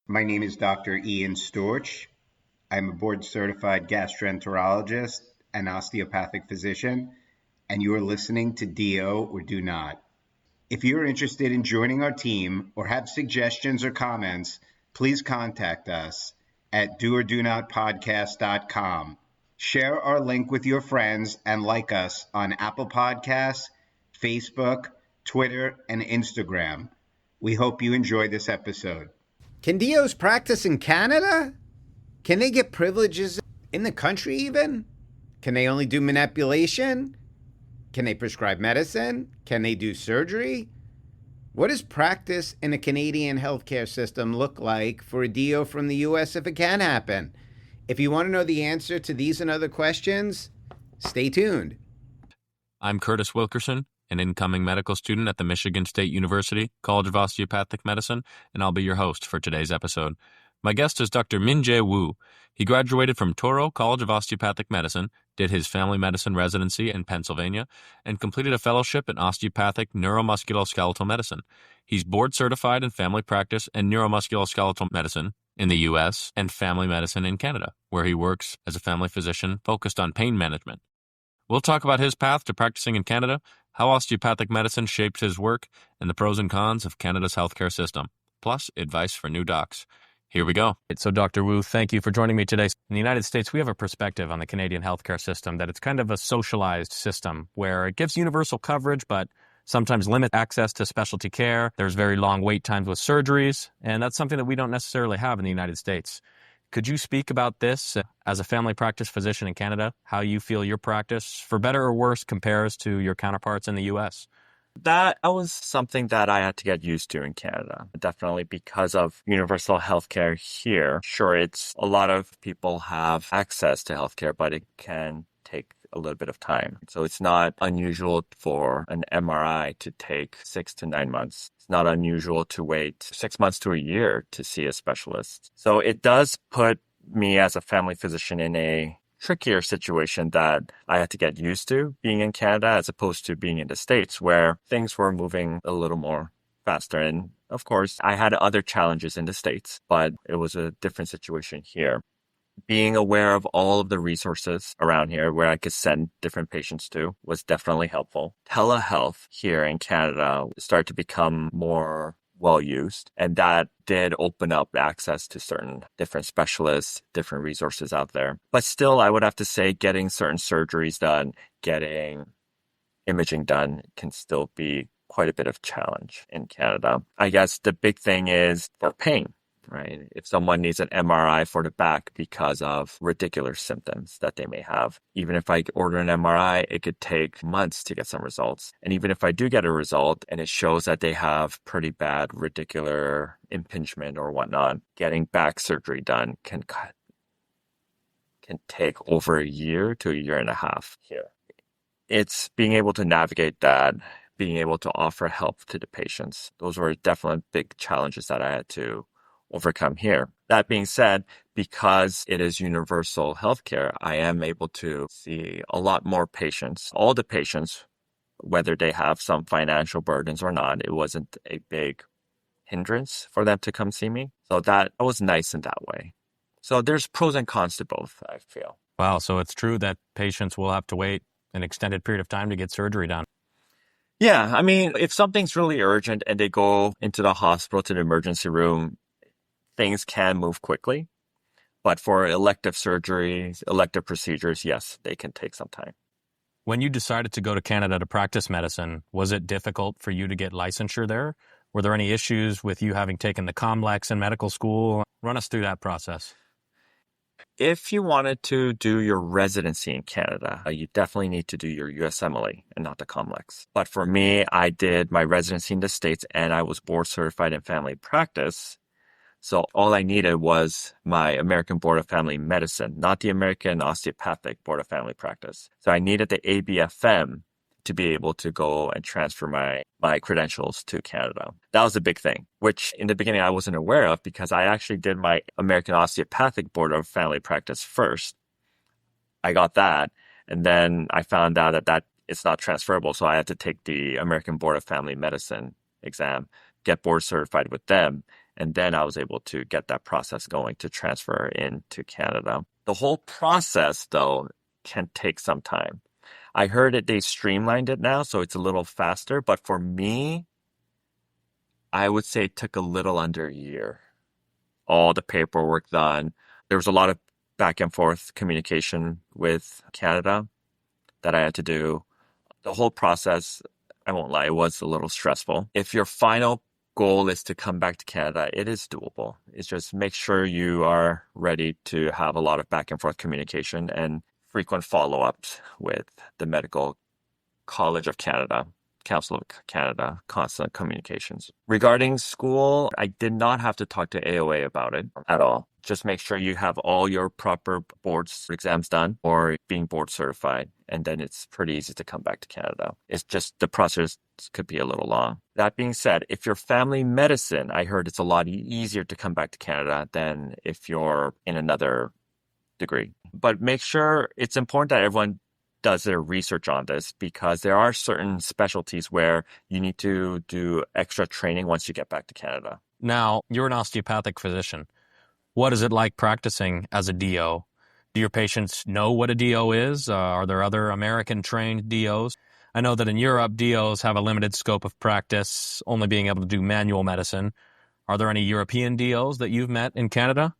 My name is Dr. Ian Storch. I'm a board-certified gastroenterologist and osteopathic physician, and you are listening to D.O or Do Not. If you are interested in joining our team or have suggestions or comments, please contact us at doordonotpodcast.com. Share our link with your friends and like us on Apple Podcasts, Facebook, Twitter, and Instagram. We hope you enjoy this episode. Can DOs practice in Canada? Can they get privileges in the country even? Can they only do manipulation? Can they prescribe medicine? Can they do surgery? What does practice in a Canadian healthcare system look like for a DO from the US if it can happen? If you want to know the answer to these and other questions, stay tuned. I'm Curtis Wilkerson, an incoming medical student at the Michigan State University College of Osteopathic Medicine, and I'll be your host for today's episode. My guest is Dr. Min-jae Woo. He graduated from Touro College of Osteopathic Medicine, did his family medicine residency in Pennsylvania, and completed a fellowship in osteopathic neuromusculoskeletal medicine. He's board certified in family practice and neuromusculoskeletal medicine in the U.S. and family medicine in Canada, where he works as a family physician focused on pain management. We'll talk about his path to practicing in Canada, how osteopathic medicine shapes his work, and the pros and cons of Canada's healthcare system, plus advice for new docs. Here we go. So, Dr. Woo, thank you for joining me today. In the United States, we have a perspective on the Canadian healthcare system that it's kind of a socialized system where it gives universal coverage, but sometimes limits access to specialty care. There's very long wait times with surgeries, and that's something that we don't necessarily have in the United States. Could you speak about this as a family practice physician in Canada, how you feel your practice, for better or worse, compares to your counterparts in the U.S.? That was something that I had to get used to in Canada, definitely because of universal healthcare here. Sure, it's a lot of people have access to healthcare, but it can take a little bit of time. So it's not unusual for an MRI to take 6 to 9 months. It's not unusual to wait 6 months to a year to see a specialist. So it does put me as a family physician in a trickier situation that I had to get used to being in Canada as opposed to being in the States where things were moving a little more faster. And of course, I had other challenges in the States, but it was a different situation here. Being aware of all of the resources around here where I could send different patients to was definitely helpful. Telehealth here in Canada started to become more well used, and that did open up access to certain different specialists, different resources out there. But still, I would have to say getting certain surgeries done, getting imaging done can still be quite a bit of challenge in Canada. I guess the big thing is for pain. Right? If someone needs an MRI for the back because of ridiculous symptoms that they may have, even if I order an MRI, it could take months to get some results. And even if I do get a result and it shows that they have pretty bad radicular impingement or whatnot, getting back surgery done can take over a year to a year and a half here. It's being able to navigate that, being able to offer help to the patients. Those were definitely big challenges that I had to overcome here. That being said, because it is universal healthcare, I am able to see a lot more patients. All the patients, whether they have some financial burdens or not, it wasn't a big hindrance for them to come see me. So that was nice in that way. So there's pros and cons to both, I feel. Wow, so it's true that patients will have to wait an extended period of time to get surgery done. Yeah, I mean, if something's really urgent and they go into the hospital to the emergency room, things can move quickly, but for elective surgeries, elective procedures, yes, they can take some time. When you decided to go to Canada to practice medicine, was it difficult for you to get licensure there? Were there any issues with you having taken the COMLEX in medical school? Run us through that process. If you wanted to do your residency in Canada, you definitely need to do your USMLE and not the COMLEX. But for me, I did my residency in the States and I was board certified in family practice. So all I needed was my American Board of Family Medicine, not the American Osteopathic Board of Family Practice. So I needed the ABFM to be able to go and transfer my credentials to Canada. That was a big thing, which in the beginning I wasn't aware of because I actually did my American Osteopathic Board of Family Practice first. I got that, and then I found out that it's not transferable, so I had to take the American Board of Family Medicine exam, get board certified with them, And then I was able to get that process going to transfer into Canada. The whole process, though, can take some time. I heard that they streamlined it now, so it's a little faster. But for me, I would say it took a little under a year. All the paperwork done. There was a lot of back and forth communication with Canada that I had to do. The whole process, I won't lie, it was a little stressful. If your final goal is to come back to Canada, it is doable. It's just make sure you are ready to have a lot of back and forth communication and frequent follow-ups with the Medical College of Canada, Council of Canada, constant communications. Regarding school, I did not have to talk to AOA about it at all. Just make sure you have all your proper boards exams done or being board certified, and then it's pretty easy to come back to Canada. It's just the process could be a little long. That being said, if you're family medicine, I heard it's a lot easier to come back to Canada than if you're in another degree. But make sure it's important that everyone does their research on this because there are certain specialties where you need to do extra training once you get back to Canada. Now, you're an osteopathic physician. What is it like practicing as a DO? Do your patients know what a DO is? Are there other American-trained DOs? I know that in Europe, DOs have a limited scope of practice, only being able to do manual medicine. Are there any European DOs that you've met in Canada?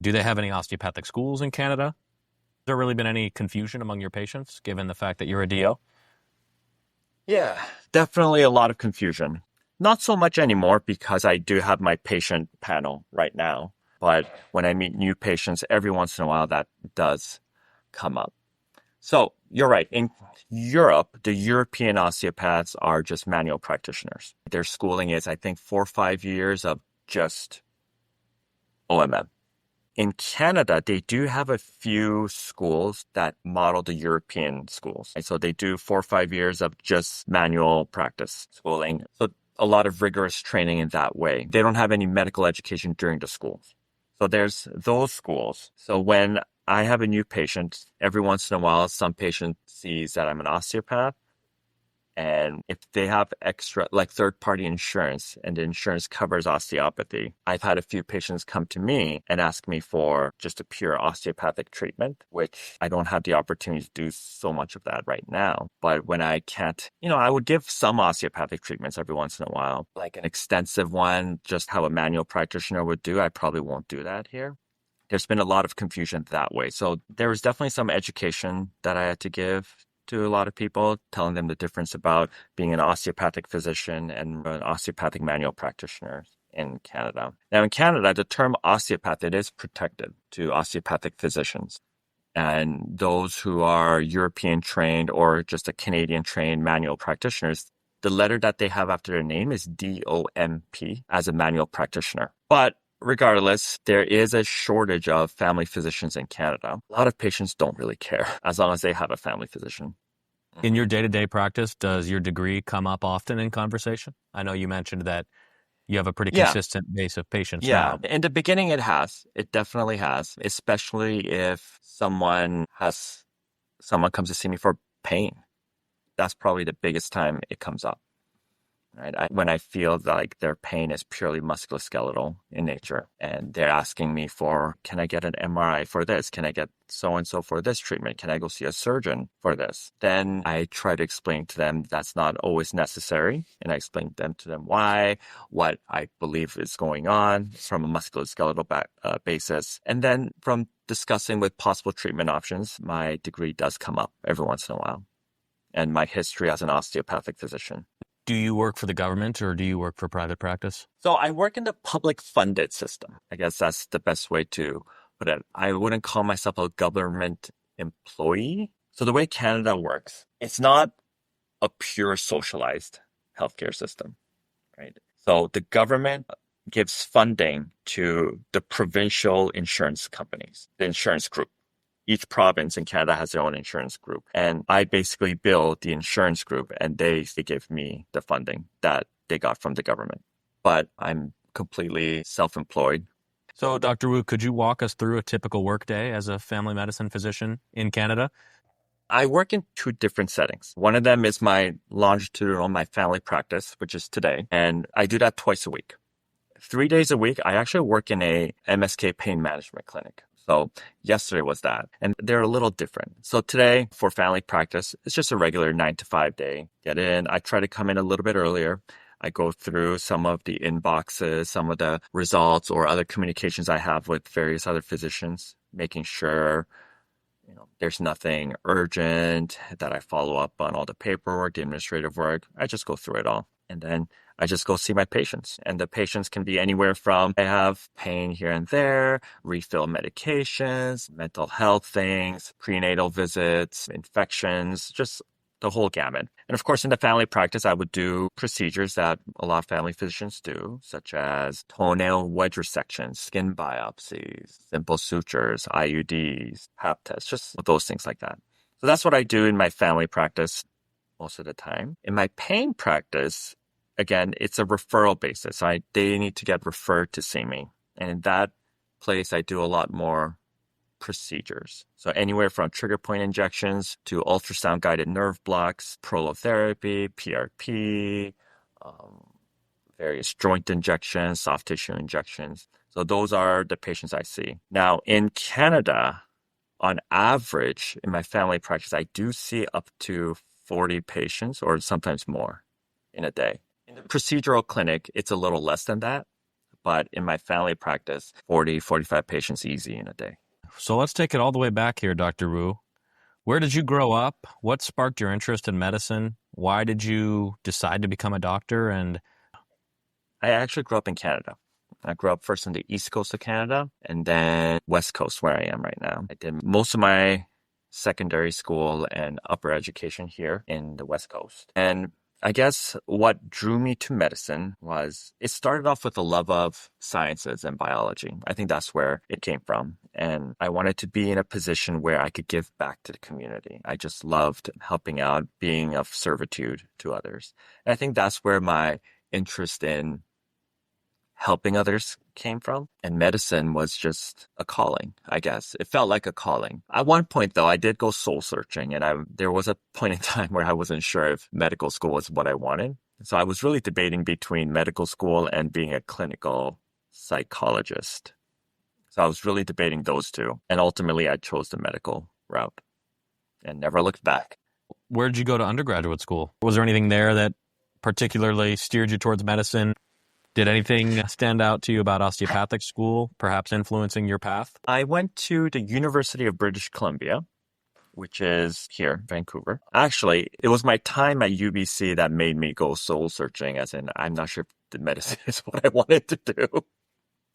Do they have any osteopathic schools in Canada? Has there really been any confusion among your patients, given the fact that you're a DO? Yeah, definitely a lot of confusion. Not so much anymore because I do have my patient panel right now. But when I meet new patients, every once in a while, that does come up. So you're right. In Europe, the European osteopaths are just manual practitioners. Their schooling is, I think, 4 or 5 years of just OMM. In Canada, they do have a few schools that model the European schools. So they do 4 or 5 years of just manual practice schooling. So a lot of rigorous training in that way. They don't have any medical education during the schools. So there's those schools. So when I have a new patient, every once in a while, some patient sees that I'm an osteopath. And if they have extra, like third-party insurance, and the insurance covers osteopathy, I've had a few patients come to me and ask me for just a pure osteopathic treatment, which I don't have the opportunity to do so much of that right now. But when I can't, I would give some osteopathic treatments every once in a while, like an extensive one, just how a manual practitioner would do. I probably won't do that here. There's been a lot of confusion that way. So there was definitely some education that I had to give to a lot of people, telling them the difference about being an osteopathic physician and an osteopathic manual practitioner in Canada. Now, in Canada, the term osteopath, it is protected to osteopathic physicians. And those who are European trained or just a Canadian trained manual practitioners, the letter that they have after their name is DOMP as a manual practitioner. But regardless, there is a shortage of family physicians in Canada. A lot of patients don't really care as long as they have a family physician. In your day-to-day practice, does your degree come up often in conversation? I know you mentioned that you have a pretty consistent base of patients now. In the beginning, it has. It definitely has, especially if someone comes to see me for pain. That's probably the biggest time it comes up. Right? When I feel like their pain is purely musculoskeletal in nature and they're asking me for, can I get an MRI for this? Can I get so-and-so for this treatment? Can I go see a surgeon for this? Then I try to explain to them that's not always necessary. And I explain to them why, what I believe is going on from a musculoskeletal basis. And then from discussing with possible treatment options, my degree does come up every once in a while and my history as an osteopathic physician. Do you work for the government or do you work for private practice? So I work in the public funded system. I guess that's the best way to put it. I wouldn't call myself a government employee. So the way Canada works, it's not a pure socialized healthcare system, right? So the government gives funding to the provincial insurance companies, the insurance group. Each province in Canada has their own insurance group. And I basically bill the insurance group and they give me the funding that they got from the government. But I'm completely self-employed. So, Dr. Wu, could you walk us through a typical workday as a family medicine physician in Canada? I work in 2 different settings. One of them is my longitudinal, my family practice, which is today. And I do that twice a week. 3 days a week, I actually work in a MSK pain management clinic. So yesterday was that. And they're a little different. So today for family practice, it's just a regular 9 to 5 day. Get in. I try to come in a little bit earlier. I go through some of the inboxes, some of the results or other communications I have with various other physicians, making sure there's nothing urgent, that I follow up on all the paperwork, the administrative work. I just go through it all. And then I just go see my patients. And the patients can be anywhere from I have pain here and there, refill medications, mental health things, prenatal visits, infections, just the whole gamut. And of course, in the family practice, I would do procedures that a lot of family physicians do, such as toenail wedge resections, skin biopsies, simple sutures, IUDs, pap tests, just those things like that. So that's what I do in my family practice most of the time. In my pain practice, again, it's a referral basis. They need to get referred to see me. And in that place, I do a lot more procedures. So anywhere from trigger point injections to ultrasound guided nerve blocks, prolotherapy, PRP, various joint injections, soft tissue injections. So those are the patients I see. Now in Canada, on average, in my family practice, I do see up to 40 patients or sometimes more in a day. In the procedural clinic, it's a little less than that. But in my family practice, 40, 45 patients easy in a day. So let's take it all the way back here, Dr. Wu. Where did you grow up? What sparked your interest in medicine? Why did you decide to become a doctor? And I actually grew up in Canada. I grew up first on the east coast of Canada and then west coast where I am right now. I did most of my secondary school and upper education here in the west coast. And I guess what drew me to medicine was it started off with a love of sciences and biology. I think that's where it came from. And I wanted to be in a position where I could give back to the community. I just loved helping out, being of servitude to others. And I think that's where my interest in helping others came from. And medicine was just a calling, I guess. It felt like a calling. At one point, though, I did go soul searching. And there was a point in time where I wasn't sure if medical school was what I wanted. So I was really debating between medical school and being a clinical psychologist. So I was really debating those two. And ultimately, I chose the medical route and never looked back. where did you go to undergraduate school? Was there anything there that particularly steered you towards medicine? Did anything stand out to you about osteopathic school, perhaps influencing your path? I went to the University of British Columbia, which is here, Vancouver. Actually, it was my time at UBC that made me go soul searching, as in I'm not sure if the medicine is what I wanted to do.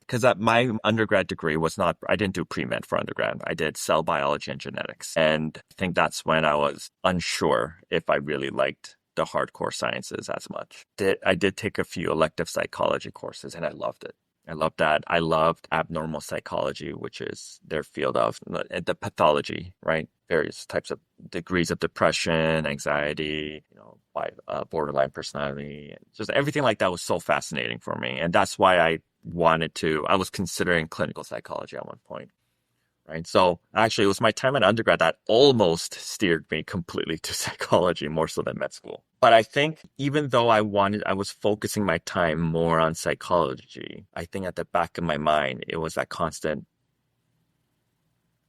Because my undergrad degree was not, I didn't do pre-med for undergrad. I did cell biology and genetics. And I think that's when I was unsure if I really liked the hardcore sciences as much. I did take a few elective psychology courses and I loved it. I loved that. I loved abnormal psychology, which is their field of the pathology, right? Various types of degrees of depression, anxiety, borderline personality, just everything like that was so fascinating for me. And that's why I was considering clinical psychology at one point, right? So actually it was my time at undergrad that almost steered me completely to psychology more so than med school. But I think even though I was focusing my time more on psychology, I think at the back of my mind, it was that constant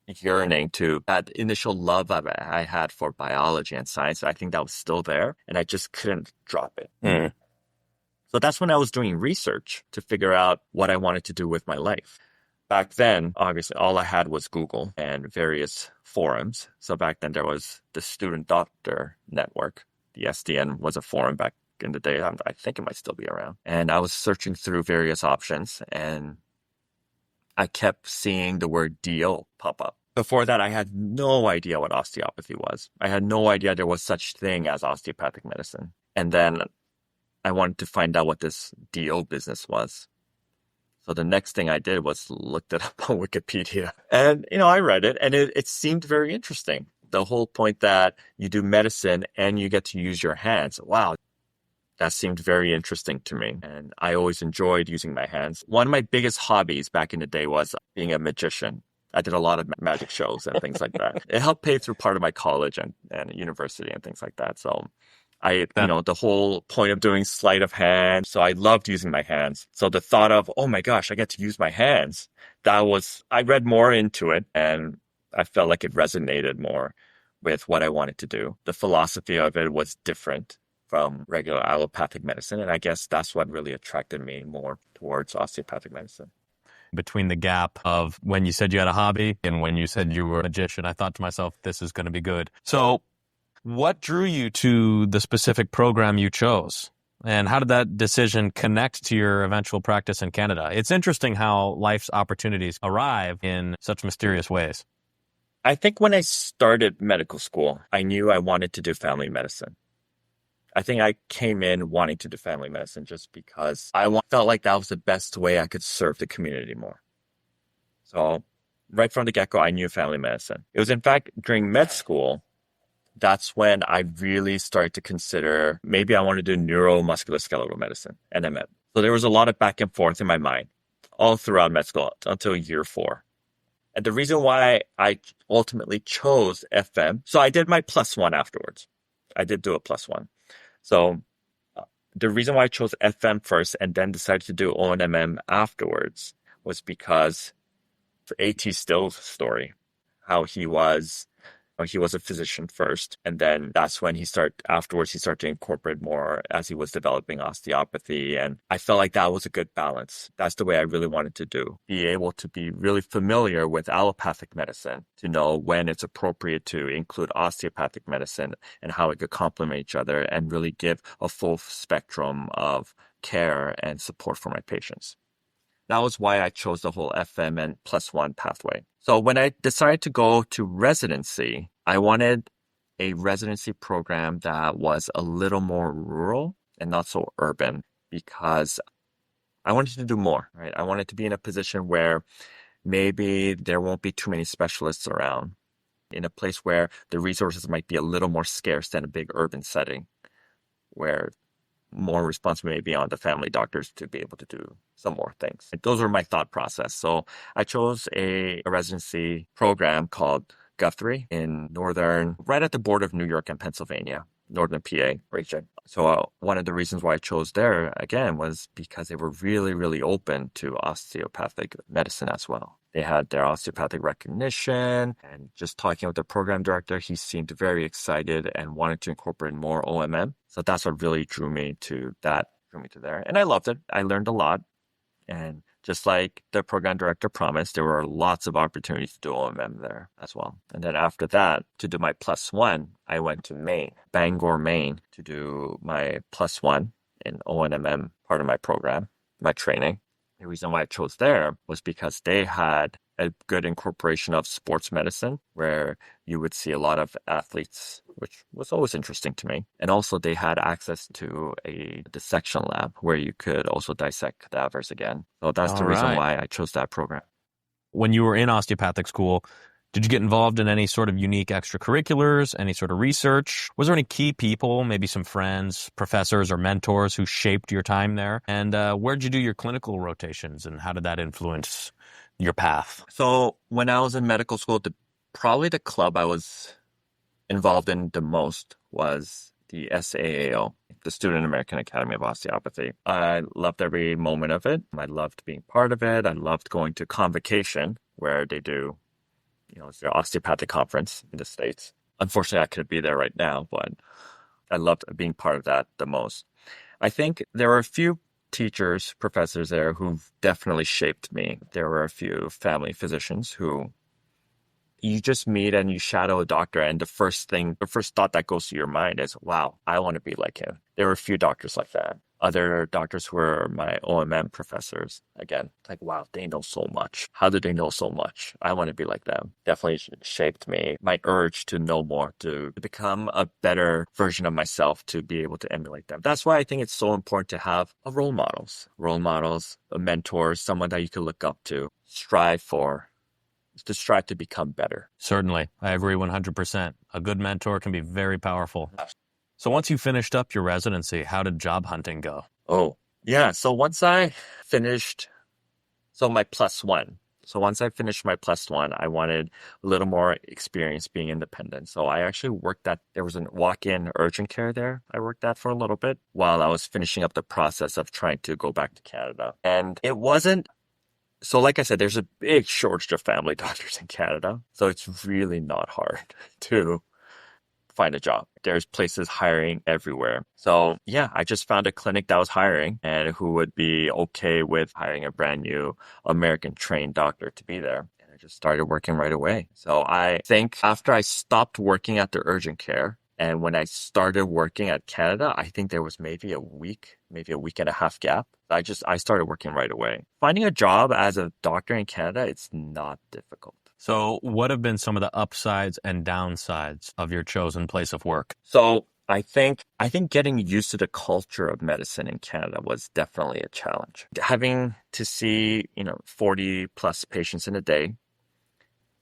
yearning to that initial love I had for biology and science. I think that was still there and I just couldn't drop it. Mm. So that's when I was doing research to figure out what I wanted to do with my life. Back then, obviously, all I had was Google and various forums. So back then, there was the Student Doctor Network. The SDN was a forum back in the day. I think it might still be around. And I was searching through various options, and I kept seeing the word D.O pop up. Before that, I had no idea what osteopathy was. I had no idea there was such thing as osteopathic medicine. And then I wanted to find out what this D.O business was. So the next thing I did was looked it up on Wikipedia. And, I read it and it seemed very interesting. The whole point that you do medicine and you get to use your hands. Wow, that seemed very interesting to me. And I always enjoyed using my hands. One of my biggest hobbies back in the day was being a magician. I did a lot of magic shows and things like that. It helped pay through part of my college and university and things like that. So The whole point of doing sleight of hand. So I loved using my hands. So the thought of, oh my gosh, I get to use my hands. I read more into it and I felt like it resonated more with what I wanted to do. The philosophy of it was different from regular allopathic medicine. And I guess that's what really attracted me more towards osteopathic medicine. Between the gap of when you said you had a hobby and when you said you were a magician, I thought to myself, this is going to be good. So what drew you to the specific program you chose? And how did that decision connect to your eventual practice in Canada? It's interesting how life's opportunities arrive in such mysterious ways. I think when I started medical school, I knew I wanted to do family medicine. I think I came in wanting to do family medicine just because felt like that was the best way I could serve the community more. So right from the get-go, I knew family medicine. It was, in fact, during med school, that's when I really started to consider maybe I want to do neuromusculoskeletal medicine, NMM. So there was a lot of back and forth in my mind all throughout med school until year 4. And the reason why I ultimately chose FM, so I did my +1 afterwards. I did do a +1. So the reason why I chose FM first and then decided to do ONMM afterwards was because of A.T. Still's story, how he was a physician first, and then that's when he started to incorporate more as he was developing osteopathy. And I felt like that was a good balance. That's the way I really wanted to do. Be able to be really familiar with allopathic medicine, to know when it's appropriate to include osteopathic medicine and how it could complement each other and really give a full spectrum of care and support for my patients. That was why I chose the whole FM and +1 pathway. So when I decided to go to residency, I wanted a residency program that was a little more rural and not so urban, because I wanted to do more, right? I wanted to be in a position where maybe there won't be too many specialists around, in a place where the resources might be a little more scarce than a big urban setting, where more responsibility may be on the family doctors to be able to do some more things. Those were my thought process. So I chose a residency program called Guthrie in right at the border of New York and Pennsylvania, northern PA region. So one of the reasons why I chose there, again, was because they were really, really open to osteopathic medicine as well. They had their osteopathic recognition, and just talking with the program director, he seemed very excited and wanted to incorporate more OMM. So that's what really drew me to there. And I loved it. I learned a lot. And just like the program director promised, there were lots of opportunities to do OMM there as well. And then after that, to do my +1, I went to Maine, Bangor, Maine, to do my +1 in ONMM part of my program, my training. The reason why I chose there was because they had a good incorporation of sports medicine, where you would see a lot of athletes, which was always interesting to me. And also they had access to a dissection lab where you could also dissect cadavers again. So that's the reason why I chose that program. When you were in osteopathic school, did you get involved in any sort of unique extracurriculars, any sort of research? Was there any key people, maybe some friends, professors, or mentors who shaped your time there? And where did you do your clinical rotations, and how did that influence your path? So when I was in medical school, probably the club I was involved in the most was the SAAO, the Student American Academy of Osteopathy. I loved every moment of it. I loved being part of it. I loved going to Convocation, where they do, it's their osteopathic conference in the States. Unfortunately, I couldn't be there right now, but I loved being part of that the most. I think there were a few teachers, professors there who definitely shaped me. There were a few family physicians who you just meet and you shadow a doctor, and the first thought that goes to your mind is, wow, I want to be like him. There were a few doctors like that. Other doctors who were my OMM professors. Again, like, wow, they know so much. How do they know so much? I want to be like them. Definitely shaped me. My urge to know more, to become a better version of myself, to be able to emulate them. That's why I think it's so important to have role models, a mentor, someone that you can look up to, strive to become better. Certainly. I agree 100%. A good mentor can be very powerful. So once you finished up your residency, how did job hunting go? Oh, yeah. So once I finished, my +1, So once I finished my +1, I wanted a little more experience being independent. So I actually worked there was a walk-in urgent care there. I worked at for a little bit while I was finishing up the process of trying to go back to Canada. And it wasn't, so like I said, there's a big shortage of family doctors in Canada. So it's really not hard to find a job. There's places hiring everywhere. So yeah, I just found a clinic that was hiring and who would be okay with hiring a brand new American trained doctor to be there. And I just started working right away. So I think after I stopped working at the urgent care and when I started working at Canada, I think there was maybe a week and a half gap. I started working right away. Finding a job as a doctor in Canada, it's not difficult. So, what have been some of the upsides and downsides of your chosen place of work? So I think getting used to the culture of medicine in Canada was definitely a challenge. Having to see, 40 plus patients in a day,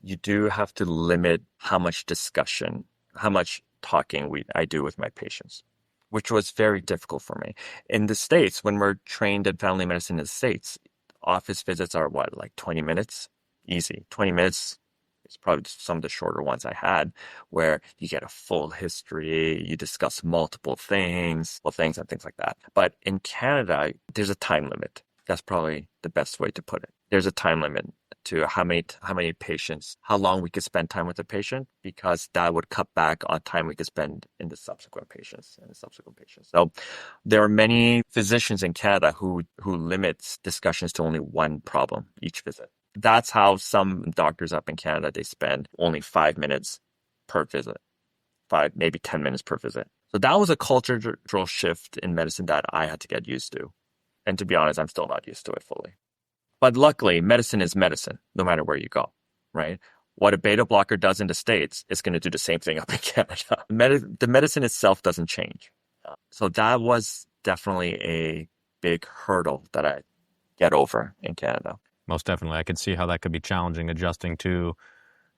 you do have to limit how much discussion, how much talking I do with my patients, which was very difficult for me. In the States, when we're trained in family medicine in the States, office visits are like 20 minutes? Easy. 20 minutes is probably some of the shorter ones I had, where you get a full history, you discuss multiple things and things like that. But in Canada, there's a time limit. That's probably the best way to put it. There's a time limit to how many patients, how long we could spend time with the patient, because that would cut back on time we could spend in the subsequent patients and the subsequent patients. So there are many physicians in Canada who limits discussions to only one problem each visit. That's how some doctors up in Canada, they spend only 5 minutes per visit, 5, maybe 10 minutes per visit. So that was a cultural shift in medicine that I had to get used to. And to be honest, I'm still not used to it fully. But luckily, medicine is medicine, no matter where you go, right? What a beta blocker does in the States is going to do the same thing up in Canada. The medicine itself doesn't change. So that was definitely a big hurdle that I get over in Canada. Most definitely. I could see how that could be challenging adjusting to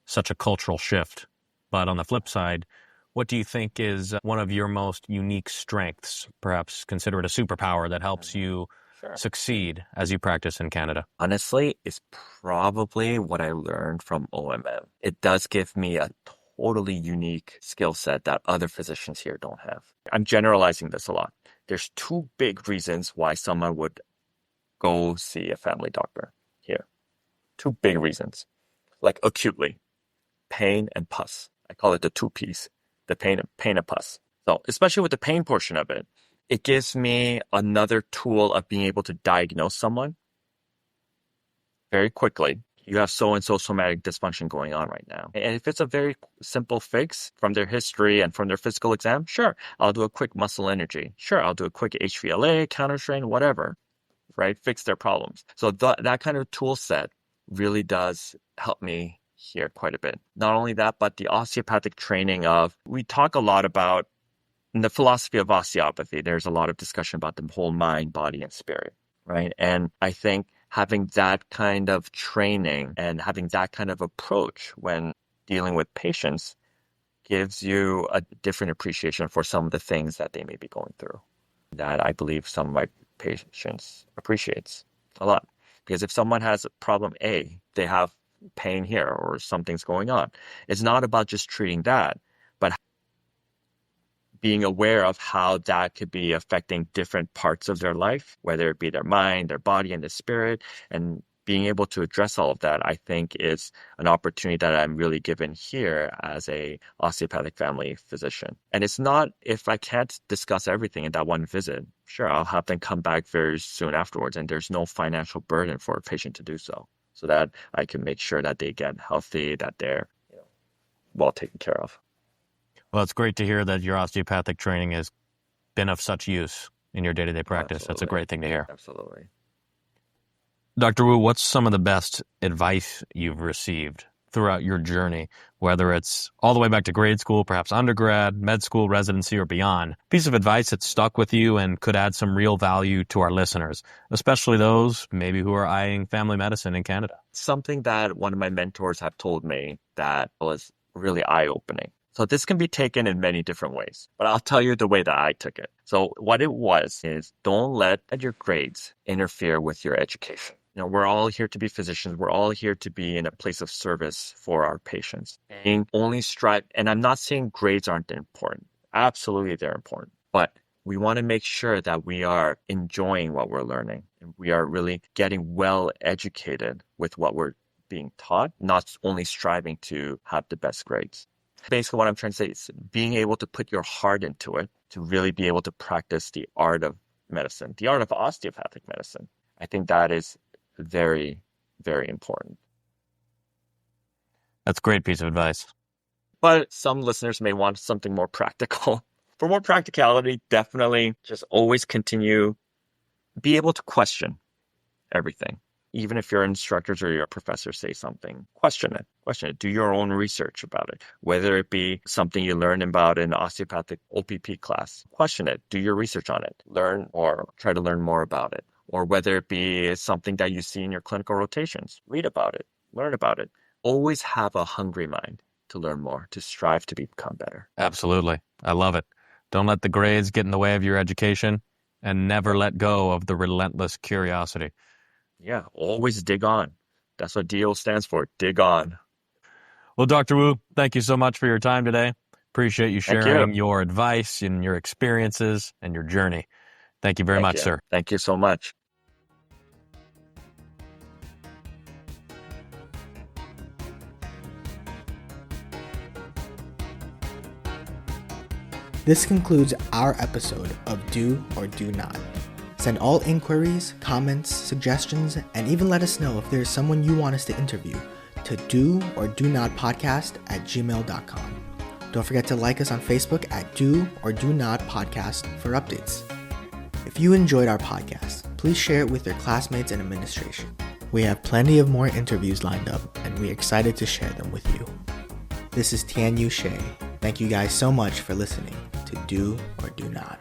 such a cultural shift. But on the flip side, what do you think is one of your most unique strengths, perhaps consider it a superpower that helps you succeed as you practice in Canada? Honestly, it's probably what I learned from OMM. It does give me a totally unique skill set that other physicians here don't have. I'm generalizing this a lot. There's 2 big reasons why someone would go see a family doctor here. 2 big reasons. Like acutely, pain and pus. I call it the 2 Ps, the pain and pus. So especially with the pain portion of it, it gives me another tool of being able to diagnose someone very quickly. You have so-and-so somatic dysfunction going on right now. And if it's a very simple fix from their history and from their physical exam, sure, I'll do a quick muscle energy. Sure, I'll do a quick HVLA, counterstrain, whatever, right? Fix their problems. So that kind of tool set really does help me here quite a bit. Not only that, but the osteopathic training we talk a lot about, in the philosophy of osteopathy, there's a lot of discussion about the whole mind, body, and spirit, right? And I think having that kind of training and having that kind of approach when dealing with patients gives you a different appreciation for some of the things that they may be going through that I believe some of my patients appreciates a lot. Because if someone has problem A, they have pain here or something's going on, it's not about just treating that, but being aware of how that could be affecting different parts of their life, whether it be their mind, their body, and their spirit, and being able to address all of that, I think is an opportunity that I'm really given here as a osteopathic family physician. And it's not, if I can't discuss everything in that one visit, sure, I'll have them come back very soon afterwards, and there's no financial burden for a patient to do so that I can make sure that they get healthy, that they're well taken care of. Well, it's great to hear that your osteopathic training has been of such use in your day-to-day practice. Absolutely. That's a great thing to hear. Absolutely. Dr. Wu, what's some of the best advice you've received throughout your journey, whether it's all the way back to grade school, perhaps undergrad, med school, residency, or beyond? Piece of advice that stuck with you and could add some real value to our listeners, especially those maybe who are eyeing family medicine in Canada. Something that one of my mentors have told me that was really eye-opening. So this can be taken in many different ways, but I'll tell you the way that I took it. So what it was is, don't let your grades interfere with your education. We're all here to be physicians. We're all here to be in a place of service for our patients. And only strive, and I'm not saying grades aren't important. Absolutely, they're important. But we want to make sure that we are enjoying what we're learning and we are really getting well educated with what we're being taught, not only striving to have the best grades. Basically, what I'm trying to say is being able to put your heart into it to really be able to practice the art of medicine, the art of osteopathic medicine. I think that is very, very important. That's a great piece of advice. But some listeners may want something more practical. For more practicality, definitely just always continue, be able to question everything. Even if your instructors or your professors say something, question it. Question it. Do your own research about it. Whether it be something you learn about in osteopathic OPP class, question it. Do your research on it. Learn or try to learn more about it. Or whether it be something that you see in your clinical rotations, read about it, learn about it. Always have a hungry mind to learn more, to strive to become better. Absolutely. I love it. Don't let the grades get in the way of your education and never let go of the relentless curiosity. Yeah, always dig on. That's what D.O stands for, dig on. Well, Dr. Wu, thank you so much for your time today. Appreciate you sharing your advice and your experiences and your journey. Thank you very much, sir. Thank you so much. This concludes our episode of Do or Do Not. Send all inquiries, comments, suggestions, and even let us know if there's someone you want us to interview to doordonotpodcast@gmail.com. Don't forget to like us on Facebook at Do or Do Not Podcast for updates. If you enjoyed our podcast, please share it with your classmates and administration. We have plenty of more interviews lined up, and we're excited to share them with you. This is Tianyu Shea. Thank you guys so much for listening to Do or Do Not.